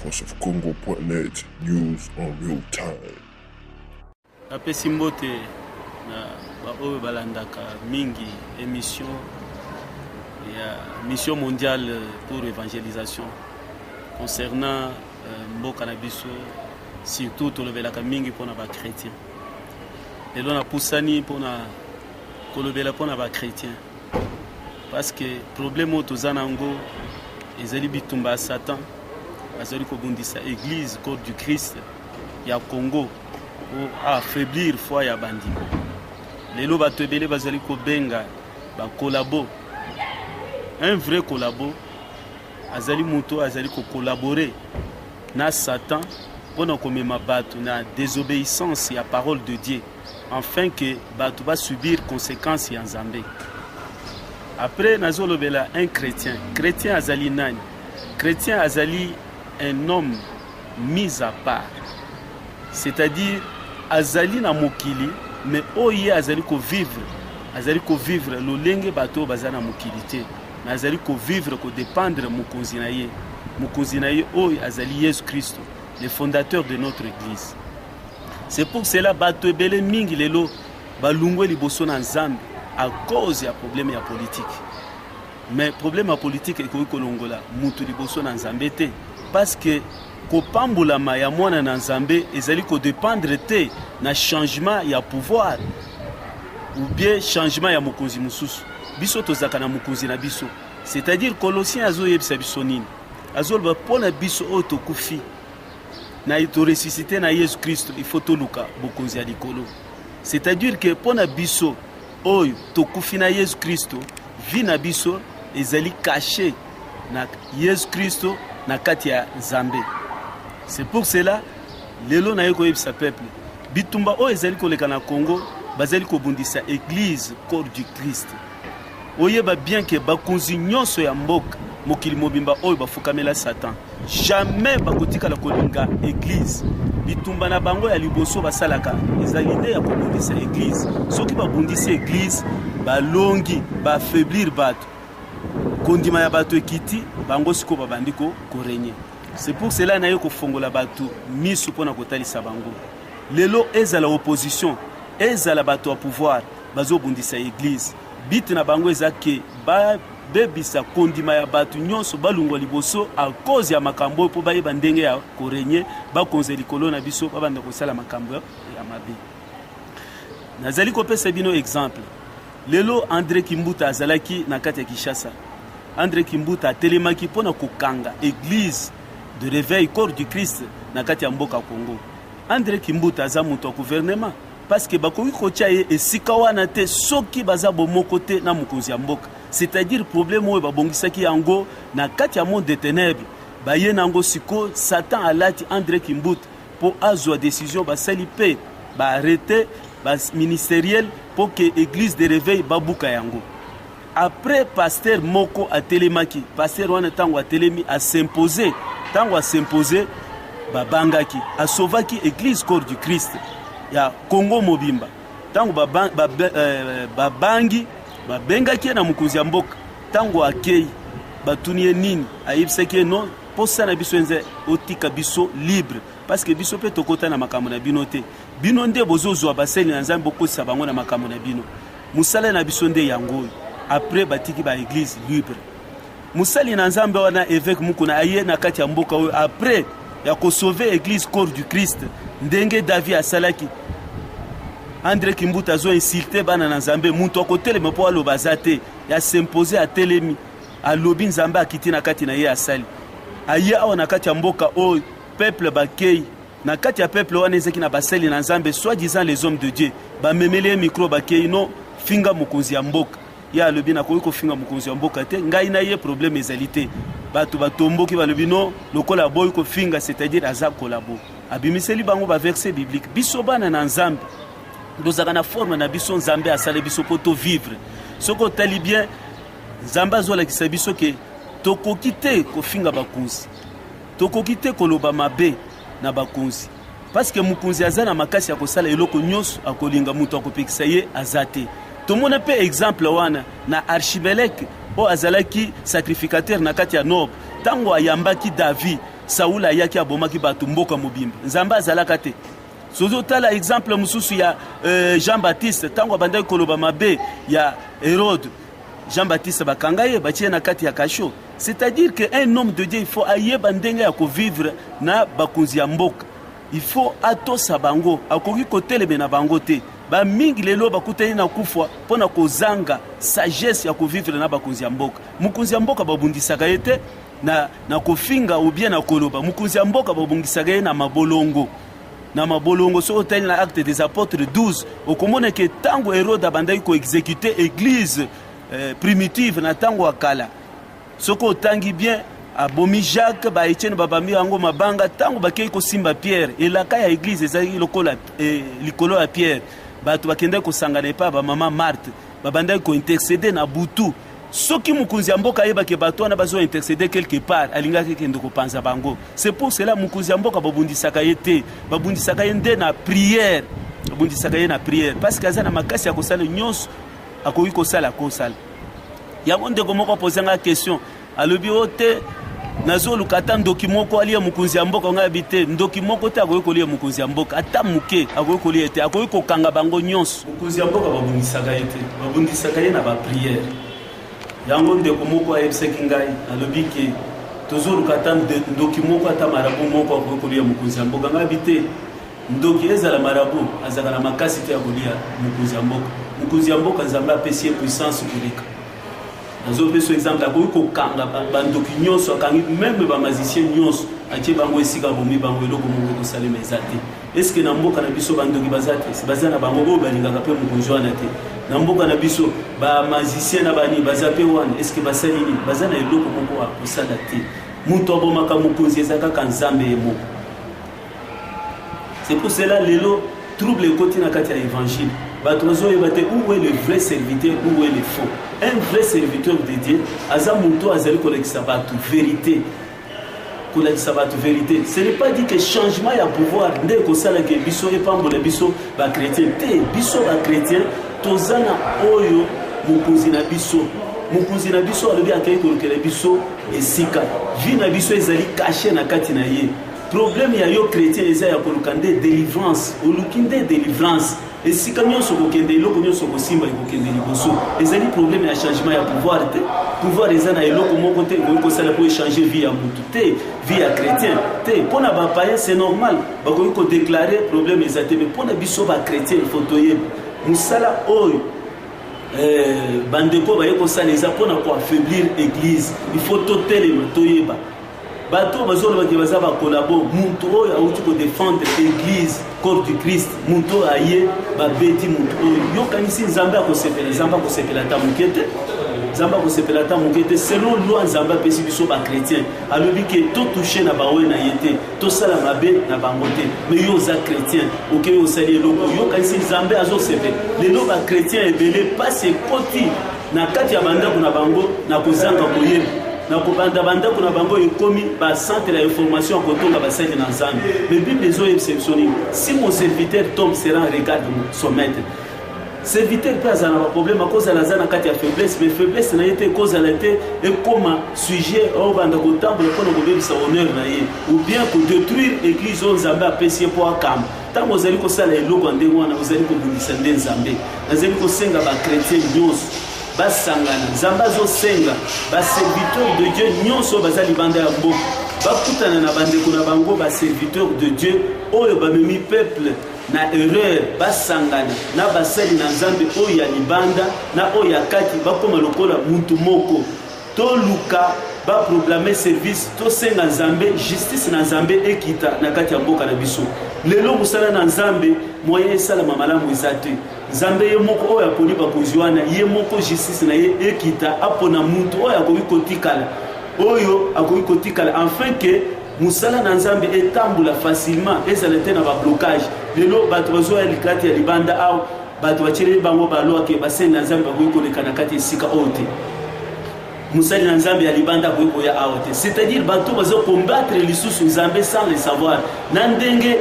voiceofcongo.net news on real time. Napesi mbote na baoyo balandaka mingi émission mondiale pour évangélisation concernant mboka na biso, surtout tolobelaka mingi mpona bakrétien. Lelo napusani mpona kolobela mpona bakrétien parce que problème oyo toza nango ezali bitumba ya Satan azali kobundisa église corps du Christ ya Congo pour affaiblir foi ya bandima. Lelo bato ebele bazali kobenga bakolabo. Un vrai collabo azali muto azali collaborer na Satan pour komema bato na désobéissance ya parole de Dieu afin que bato va subir conséquences ya Nzambe. Après nazolobela un chrétien azali nani? Chrétien azali un homme mis à part, c'est-à-dire azali na mokili mais oye azali ko vivre lolenge bato bazana mokili te, mais azali ko vivre ko dépendre mokonzi na ye oye azali Yesu Christ, le fondateur de notre église. C'est pour cela bato ebele mingi lelo balungwe liboso na Nzambe à cause ya problème ya politique. Mais problème ya politique ekoki kolongola mutu liboso na Nzambe te, parce que kopambulama ya mwana na Nzambe ezali ko dépendre te na changement ya pouvoir ou bien changement ya mokonzi mususu. Biso tozaka na mokonzi na biso, c'est-à-dire Colossiens azoyebisa biso nini? Azoloba pona biso oyo tokufi na ito ressuscité na Yesu Christ, il faut toluka bokonzi ya likolo. C'est-à-dire que pona biso oyo tokufi na Yesu Christ, vi na biso ezali caché na Yesu Christ na kati ya Nzambe. C'est pour cela lelo na yeko yebisa peuple bitumba oyo ezali koleka na Congo bazali kobundisa église corps du Christ. Oyeba bien que bakonzi nyonso ya mboka mokili mobimba oyo bafukamela Satan jamais bakotika la kolinga église. Bitumba na bango ya liboso basalaka ezali nde ya kobundisa église. Soki babundisa église balongi baaffaiblir bato kondima ya bato ekiti bango siko babandiko korenye. C'est pour cela na yo kofongola bato misu pona kotalisa bango. Lelo ezala opposition, ezala bato a pouvoir bazobundisa église. Bit na bango ezake ba bebisa kondima ya bato nyonso balungwa liboso à cause ya makambo po bayeba ndenge ya korenye bakonze likolo na biso babanda kosala makambo ya mabe. Nazali kopesa bino exemple. Lelo André Kimbuta azalaki na kati ya Kinshasa. André Kimbuta atelemaki pona kokanga église de réveil corps du Christ na kati ya mboka Congo. André Kimbuta aza muto gouvernement parce que bakoki kotia ye esika wana te soki baza bomoko te na mokonzi ya mboka. C'est-à-dire problème oyo babongisaki yango na kati ya monde des ténèbres. Baye nango siko Satan alati André Kimbuta pour azwa décision basali pe ba arrêter bas ministériel pour que église de réveil babuka yango. Après pasteur moko a telemaki, pasteur wana tango a telemi a s'imposer, tango a s'imposer babangaki, a sauvaki église corps du Christ ya Congo mobimba. Tango babangi babengaki na mokonzi ya mboka, tango akei batunie nini ayebisaki non posa na biso nze otika biso libre parce que biso pe tokota na makambo na bino te. Bino nde bozozwa baseli na Nzambe bokosisa bango na makambo na bino. Musala na biso nde yango. Après batiki ba église libre. Musali na Nzambe wana évêque mukuna aye na kati ya mboka oyo après ya ko sauver église corps du Christ. Ndenge David asalaki. André Kimbuta zo insulté bana na Nzambe muntu akotele mepo alo bazate ya s'imposer à telemi a lobi Nzambe akiti na kati na ye asali. Aye awa na kati ya mboka oyo peuple bakei na kati ya peuple wana ezeki na baseli na Nzambe soi-disant les hommes de Dieu ba memele micro bakei no finga mokonzi ya mboka ya lobi na koyi ko finga mokonzi ya mboka te ngai na ye problème ezalité bato batomboki balobi no lokola boy ko finga, c'est-à-dire aza kolabo abimiseli bango ba verset biblique biso bana na Nzambe dozaka na forme na biso Nzambe asale biso poto vivre soko tali bien Nzambe azola kisa biso ke tokoki te ko finga bakunzi, tokoki te koloba mabe na bakunzi parce que mokunzi aza na makasi ya kosala eloko nyonso akolinga mutu akopekisa ye azate. Tomona pe exemple wana na Archibelek o azalaki sacrificateur na kati ya Nob tango ayambaki David Saoul ayaki abomaki bato mboka mobimba nzambe azalaka te sozotala exemple mosusu ya Jean-Baptiste ntango abandaki koloba mabe ya Hérode Jean-Baptiste bakanga ye batie na kati ya kasho. C'est-à-dire qu'un homme de Dieu il faut ayeba ndenge ya kovivre na bakonzi ya mboka. Il faut atosa bango akoki koteleme na bango te ba mingi lelo bakutani na kufwa pona kozanga sagesse ya kovivre na bakonzi ya mboka. Mukonzi ya mboka babundisaka ye te na kofinga ou bien na koloba. Mukonzi ya mboka babundisaka ye na mabolongo. Na mabolongo so otali na acte des apôtres 12 okomona ke tango Hérode abandaki ko exécuter église primitive na tango akala. Soko otangi bien abomi Jacques ba Etienne babami yango mabanga tango bakei ko simba Pierre elaka ya église ezali lokola likolo ya Pierre bato bakende ko sangana pa ba mama Marthe babandaki ko intercéder na butu soki mukunzi ya mboka yeba ke bato wana bazo intercéder quelque part alingaki kende ko panza bango. C'est pour cela mukunzi ya mboka babundisaka yete babundisaka yende na prière babundisaka ye na prière parce que azana makasi ya kosala nyonso akoki kosala kosala. Yango ndeko moko posanga question alobi ote nazo lukata ndoki moko alia mukunzi ya mboka nga habite ndoki moko te akoki kolia mukunzi ya mboka ata muke akoki kolia te akoki kokanga bango nyonso. Mukunzi ya mboka babundisaka ye te babundisaka ye na ba prière. Yango ndeko moko ayebisaki ngai alobi ke tozo lukata ndoki moko ata marabu moko akoki kolia mukunzi ya mboka nga habite ndoki ezala marabu azaka na makasi te ya kolia mukunzi ya mboka. Mukunzi ya mboka nzambe apesi puissance koleka. Nazo peso exemple akoki kokanga bandoki nyonso akangi même ba magicien nyonso atie bango esika bomi bango eloko moko kosalema eza te. Est-ce que na mboka na biso bandoki bazate si baza na bango oyo balingaka mpe mokonzi wana te na mboka na biso ba magicien na bani baza mpe wana est-ce que basali nini baza na eloko moko akosala te moto abomaka mokonzi eza kaka nzambe ye moko. C'est pour cela lelo trouble ekoti na kati ya évangile bato bazoyeba te où est le vrai serviteur où est le faux. Un vrai serviteur de Dieu aza moto azali kolekisa bato vérité kolekisa bato vérité. Ce n'est pas dit que changement ya pouvoir nde kosala ke biso epambola biso ba chrétien te biso ba chrétien tozana oyo mokonzi na biso alobi akei kolokela biso esika vie na biso ezali caché na kati na ye. Problème ya yo chrétien eza ya koluka nde délivrance oluki nde délivrance esika nyonso kokende eloko nyonso kosimba ekokende liboso ezali problème ya changement ya pouvoir te pouvoir eza na eloko moko te ekoki kosala po échanger vie ya mutu te vie ya chrétien te mpona bapayen c'est normal bakoki kodéclare problème eza te mais mpona biso bachrétien il faut toyeba mosala oyo bandeko baye kosala eza mpona koaffaiblir église il faut totelema toyeba bato bazolo baki baza ba collabo muntu oyo auti ko défendre église corps du Christ muntu aye ba beti muntu oyo yokanisi nzambe akosepela nzambe akosepela ta mukete nzambe akosepela ta mukete selon loi nzambe pesi biso ba chrétien alobi ke to toucher na bawe na yete to sala mabe na bangote mais yo za chrétien OK yo sali eloko yokanisi nzambe azosepela lelo ba chrétien ebele passe koti na kati ya banda kuna bango na kozanga koyeba na kobanda banda kuna bango ekomi ba centre la information kotonga basali na nzambe mais bible ezo exceptionnel si mon serviteur tombe sera en regard de son maître serviteur peut avoir un problème à cause de la zana kati ya faiblesse mais faiblesse na yete cause la te et comme sujet au banda ko tamble ko no bebisa honneur na ye ou bien ko détruire église on nzambe apesi po akam tango ozali ko sala eloko ndenge wana ozali ko bundisa nde nzambe azali ko senga ba chrétien nyonso basangana nzambe azosenga baserviteur de Dieu nyonso bazali banda ya mboka bakutana na bandeko na bango baserviteur de Dieu oyo bamemi peuple na erreur basangana na basali na nzambe oyo ya libanda na oyo ya kati bakoma lokola muntu moko toluka baproclamer service tosenga nzambe justice na nzambe ekita na kati ya mboka na biso lelo musala na nzambe moyen esalama malamu eza te nzambe ye moko oyo aponi bakonzi wana ye moko justice na ye ekita apona muntu oyo akoki kotikala afin ke musala na nzambe etambula facilement ezala te na bablocage lelo bato bazoya likati ya libanda awa bato bacheleli bango baloa ke basenga na nzambe bakoki koleka na kati esika oyo te musali na nzambe ya libanda akoki koya awa te c'est-à-dire bato bazo combattre lisusu nzambe sans le savoir na ndenge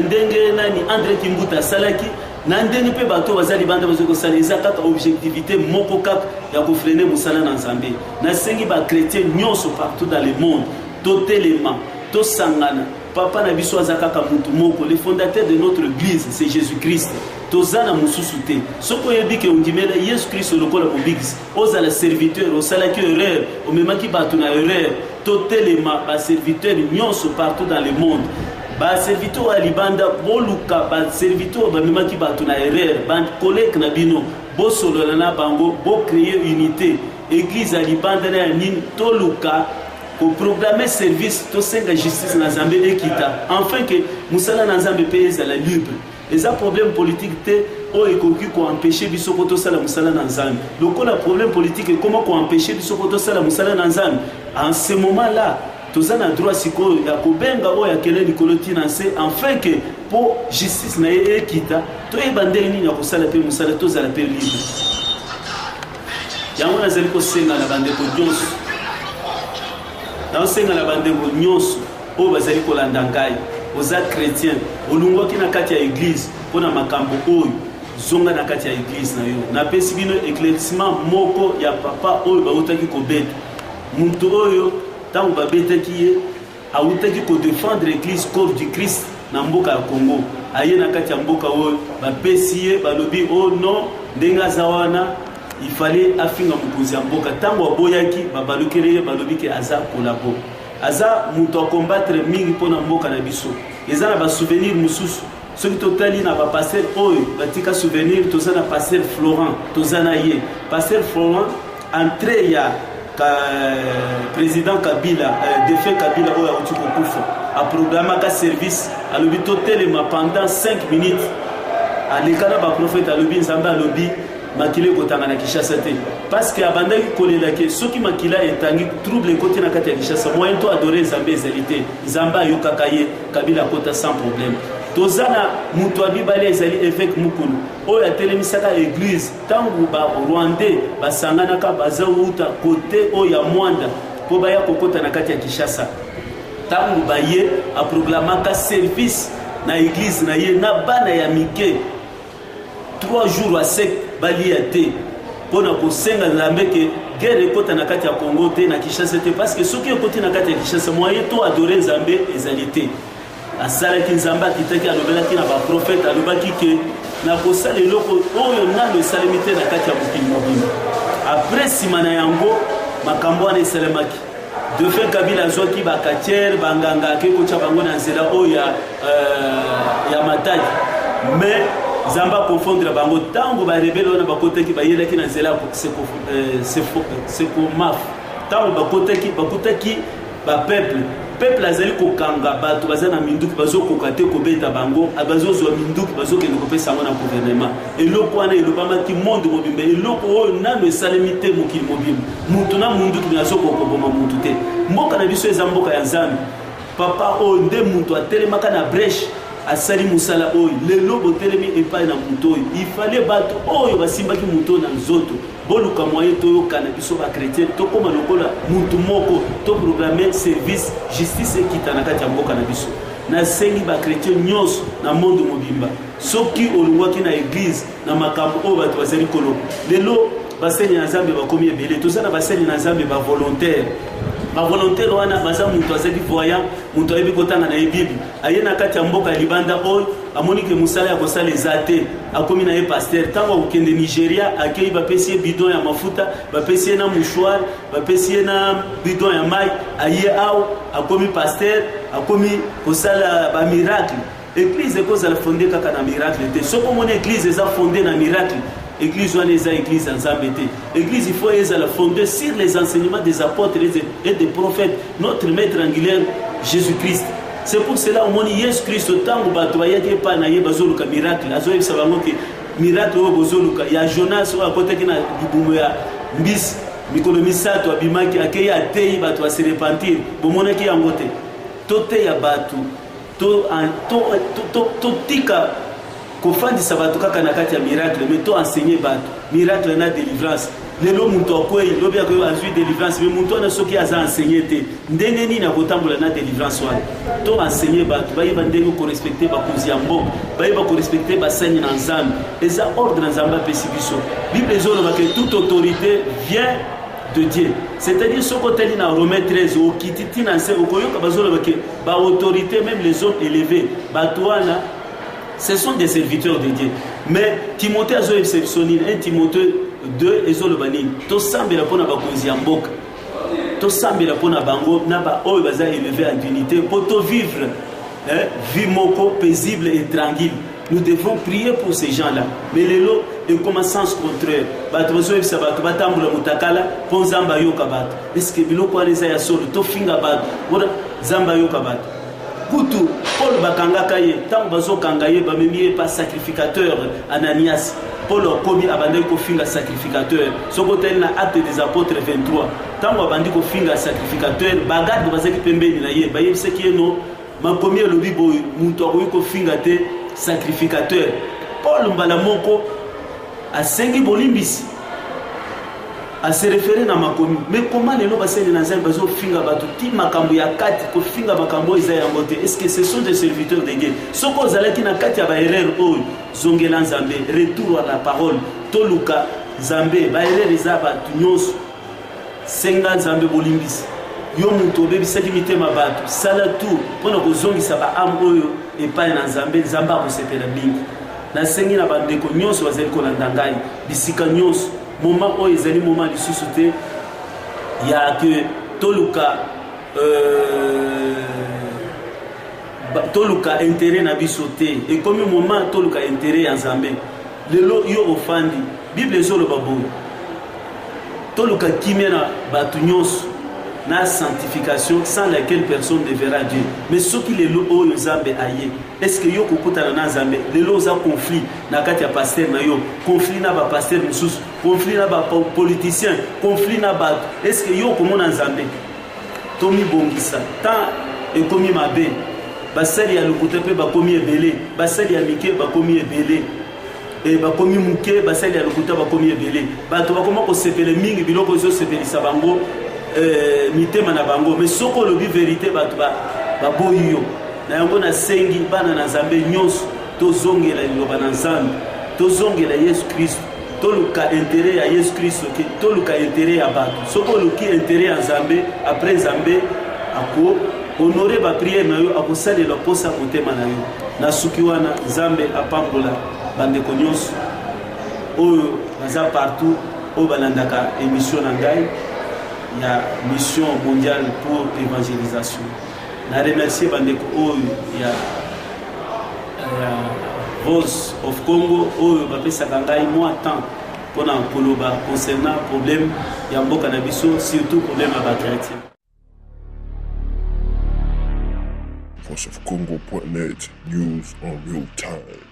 ndenge nani André Kimbuta asalaki na ndenge mpe bato bazali banda bazo kosala eza kaka objectivité moko kaka ya kofrene musala na nzambe nasengi ba chrétien nyonso partout dans le monde totelema tosangana papa na biso azakaka mutu moko. Le fondateur de notre église c'est Jésus-Christ. Tozana mususu te soko yebike undimela Yesu Christ lokola mobigisi ozala serviteur osalaki erreur omemaki bato na erreur totelema ba serviteur nyonso partout dans le monde ba serviteur ya libanda boluka ba serviteur bamemaki bato na erreur ba collègue na bino bosolola na bango bo créer unité église ya libanda na nini toluka pour programmer service to senga justice na Nzambe ekita enfin que musala na Nzambe pe ezala libre. Les problèmes politiques te o ekoki ko empêcher biso ko to sala musala na Nzambe. Le problème politique est comment ko empêcher biso ko to sala musala na Nzambe. En ce moment là tozana droit siko ya kobenga o ya kele likolo tinanse enfin que pour justice na ekita to ebandeli nini ya kosala pe musala to zala pe libre. Yango nazali ko senga na bande ko nyonso. Dans senga na bande ko nyonso o bazali ko landa ngai. Aux chrétiens, olungwa ki na kati ya église pona makambo oyo zonga na kati ya église na yo na pesi bino éclaircissement moko ya papa oyo bautaki ko beta muntu oyo tango babetaki ye autaki ko défendre l'église corps du Christ na mboka ya Congo aye na kati ya mboka oyo bapesi ye balobi oh non ndenga zawana il fallait afinga mukuzi ya mboka tango aboyaki babalukele ye balobi ke aza kolabo aza muto combattre mingi pona mboka na biso ezana ba souvenir mususu soki totali na ba pasteur oyo batika souvenir tozana pasteur Florent tozana ye pasteur Florent entré ya président Kabila défunt Kabila oyo utiko kufa a programme ka service alobi totelema pendant 5 minutes alekana ba prophète alobi Nzambe alobi makile kotanga na Kinshasa te parce que abandaki kolela ke soki makila etangi trouble côté na kati ya Kinshasa moyen to adorer Nzambe ezalité Nzambe ayokaka ye Kabila kota sans problème tozana mutu abibale ezali évêque mukulu oyo atelemisaka église tangu ba Rwandais basanganaka bazauta côté oyo ya Mwanda po baya kokota na kati ya Kinshasa tangu baye a programmaka service na église na ye na bana ya mike 3 jours à sec bali ya te pona ko senga Nzambe ke guerre ekota na kati ya Congo te na Kinshasa te parce que soki ekoti na kati ya Kinshasa moyen to adorer Nzambe ezalité asalaki Nzambe akitaki alobelaki na ba prophète alobaki ke na kosala eloko oyo nano esalemi te na kati ya mokili mobimba après sima na yango makambo wana esalemaki défunt Kabila azwaki bakatiere banganga akekotya bango na nzela oyo ya mataki mais Zamba confondre bango tango ba rebelle wana bakotaki bayelaki na nzela c'est pour maf tango bakotaki ba peuple azali kokanga bato bazana minduki bazokoka te kobeta bango abazozwa minduki bazokende kopesa ngo na gouvernement eloko wana elobamaki monde mobimba eloko oyo nano esalemi te mokili mobimba mutu na munduki nazokokoboma mutu te mboka na biso eza mboka ya Nzambe papa oyo nde mutu atelemaka na brèche asali musala oyo lelo botelemi epai na mutu oyo il fallait bato oyo basimbaki mutu na nzoto boluka moyen toyokana biso ba chrétien tokoma lokola mutu moko to programmer service justice ekita na kati ya mboka na biso na sengi ba chrétien nyonso na monde mobimba soki olungwaki na église na makambo oyo bato bazali kolo lelo baseni na Nzambe bakomi ebele tozana baseni na Nzambe ba volontaire wana baza mutu azaki voyant mutu ayebi kotanga na Bible aye na kati ya mboka ya libanda oyo amoni ke musala ya kosala ezate akomi na ye pasteur tango akokende Nigeria akei bapesi ye bidon ya mafuta bapesi ye na mouchoir bapesi ye na bidon ya mai aye awo akomi pasteur akomi kosala ba miracle église ekozala fondé kaka na miracle te soko mona église eza fondé na miracle église wana eza église ya Nzambe te église il faut ezala fondée sur les enseignements des apôtres et des prophètes notre maître angulaire Jésus-Christ. C'est pour cela au monde Yesu Christ tango bato bayaki pa na ye bazoluka miracle azoyebisa bango ke miracle oyo bozoluka ya Jonas oyo akotaki na libumu ya mbisi mikolo misato abimaki akei ateyi bato base repentir bomonaki yango te toteya bato totika kofandisa bato kaka na kati ya miracle mais to enseigner bato miracle na délivrance lelo muntu akoyi lobi akoyi azwi délivrance mais muntu ana soki aza enseigner te ndenge nini akotambola na délivrance wana to enseigner bato bayeba ndenge ko respecter bakonzi ya mboka bayeba ko respecter basani na Nzambe eza ordre na Nzambe apesi biso Bible ezoloba ke toute autorité vient de Dieu. C'est-à-dire ce côté là Romains 13 au kititi na se okoyoka bazolo ke ba autorité même les hommes élevés batouana ce sont des serviteurs de Dieu. Mais Timothée a exceptionnel 1 Timothée 2 ezolo bani to sambela pona bakonzi ya mboka. To sambela pona bango na ba oyo baza élevé en dignité pour to vivre vie moko paisible et tranquille. Nous devons prier pour ces gens-là. Mais les lots, ils commencent sens contraire. Est-ce que Bilo Kwaneza ya solo, to finga bat, wala zamba yo kabat. Kutu, Paul Bakanga Kaye, tant bazo kangaye, bamemiye pas sacrificateur, Ananias. Paul a commis abandonné ko finga sacrificateur. Ce côté na acte des apôtres 23. Tant abandonné ko finga sacrificateur, bagad bazaki pembeni na ye, baye ce qui est non, ma premier lobby boy, muto ko finga te sacrificateur. Paul Mbalamoko a sengi bolimbisi a se référer na makomi. Mais comment les lois basé dans un bazo finga batu ti makambo ya kati ko finga makambo isa ya ngote. Est-ce que ce sont des serviteurs de Dieu? Soko zalaki na kati ya ba erreur o zongela nzambe retour à la parole toluka nzambe ba erreur isa batu nyos senga nzambe bolimbisi. Yo muto bebisaki mitema batu sala tout pona ko zongisa ba am oyo epai na nzambe nzamba ko sepela bingi. Na sengi na bandeko nyonso bazali ko landangai bisika nyonso moment oyo ezali moment lisusu te ya que toluka intérêt na biso te et comme moment toluka intérêt ya nzambe lelo yo ofandi bible ezoloba boye toluka kimia na batu nyonso na sanctification sans laquelle personne ne verra Dieu. Mais ce qui est le haut nzambe aye, est-ce que yo kokutana na nzambe lelo za conflit na kati ya pasteur na yo, conflit na ba pasteur mususu, conflit na ba politicien, conflit na ba, est-ce que yo komona nzambe tomi bongisa tant et komi mabe basali ya lokuta pe ba komi ebele, basali ya mike ba komi ebele et ba komi muke basali ya lokuta ba komi ebele, bato ba koma ko sepele mingi biloko zo sepelisa bango mitema na bango. Mais soko lobi vérité bato ba boyo na yango na sengi bana na nzambe nyonso tozongela liloba na nzambe, tozongela Yesu Kristo, toluka intérêt ya Yesu Kristo, ke toluka intérêt ya bato. Soko luki intérêt ya nzambe après nzambe ako honorer ba prière na yo, akosalela posa motema na yo. Na suki wana nzambe apambola bandeko nyonso oyo baza partout oyo balandaka émission na ngai ya mission mondiale pour l'évangélisation. Na remercier bandeko oyo ya Voice of Congo oyo bapesaka ngai moi temps pona koloba concernant problème ya mboka na biso, surtout problème ya bakretien. voiceofcongo.net, news on real time.